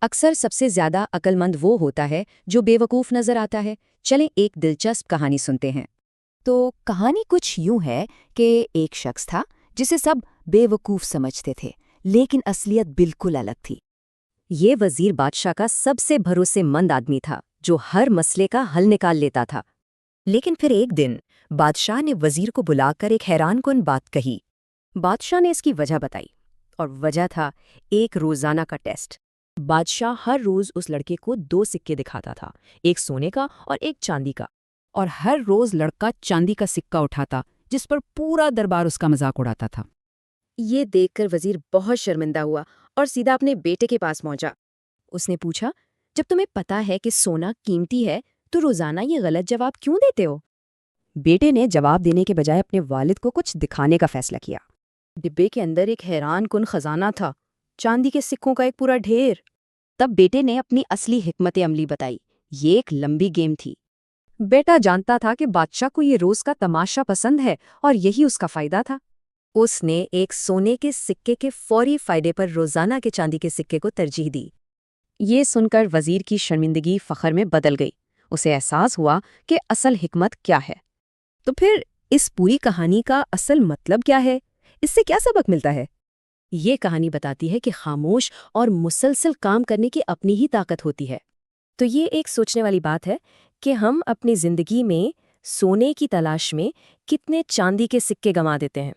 اکثر سب سے زیادہ عقلمند وہ ہوتا ہے جو بیوقوف نظر آتا ہے۔ چلیں ایک دلچسپ کہانی سنتے ہیں۔ تو کہانی کچھ یوں ہے کہ ایک شخص تھا جسے سب بے وقوف سمجھتے تھے، لیکن اصلیت بالکل الگ تھی۔ یہ وزیر بادشاہ کا سب سے بھروسے مند آدمی تھا جو ہر مسئلے کا حل نکال لیتا تھا۔ لیکن پھر ایک دن بادشاہ نے وزیر کو بلا کر ایک حیران کن بات کہی۔ بادشاہ نے اس کی وجہ بتائی، اور وجہ تھا ایک روزانہ کا ٹیسٹ۔ بادشاہ ہر روز اس لڑکے کو 2 سکے دکھاتا تھا، ایک سونے کا اور ایک چاندی کا، اور ہر روز لڑکا چاندی کا سکہ اٹھاتا جس پر پورا دربار اس کا مذاق اڑاتا تھا۔ یہ دیکھ کر وزیر بہت شرمندہ ہوا اور سیدھا اپنے بیٹے کے پاس پہنچا۔ اس نے پوچھا، جب تمہیں پتا ہے کہ سونا قیمتی ہے تو روزانہ یہ غلط جواب کیوں دیتے ہو؟ بیٹے نے جواب دینے کے بجائے اپنے والد کو کچھ دکھانے کا فیصلہ کیا۔ ڈبے کے اندر ایک حیران کن خزانہ تھا، چاندی کے سکوں کا ایک پورا ڈھیر۔ تب بیٹے نے اپنی اصلی حکمت عملی بتائی۔ یہ ایک لمبی گیم تھی۔ بیٹا جانتا تھا کہ بادشاہ کو یہ روز کا تماشا پسند ہے اور یہی اس کا فائدہ تھا۔ اس نے ایک سونے کے سکے کے فوری فائدے پر روزانہ کے چاندی کے سکے کو ترجیح دی۔ یہ سن کر وزیر کی شرمندگی فخر میں بدل گئی۔ اسے احساس ہوا کہ اصل حکمت کیا ہے۔ تو پھر اس پوری کہانی کا اصل مطلب کیا ہے؟ اس سے کیا سبق ملتا ہے؟ یہ کہانی بتاتی ہے کہ خاموش اور مسلسل کام کرنے کی اپنی ہی طاقت ہوتی ہے۔ تو یہ ایک سوچنے والی بات ہے کہ ہم اپنی زندگی میں سونے کی تلاش میں کتنے چاندی کے سکے گنوا دیتے ہیں۔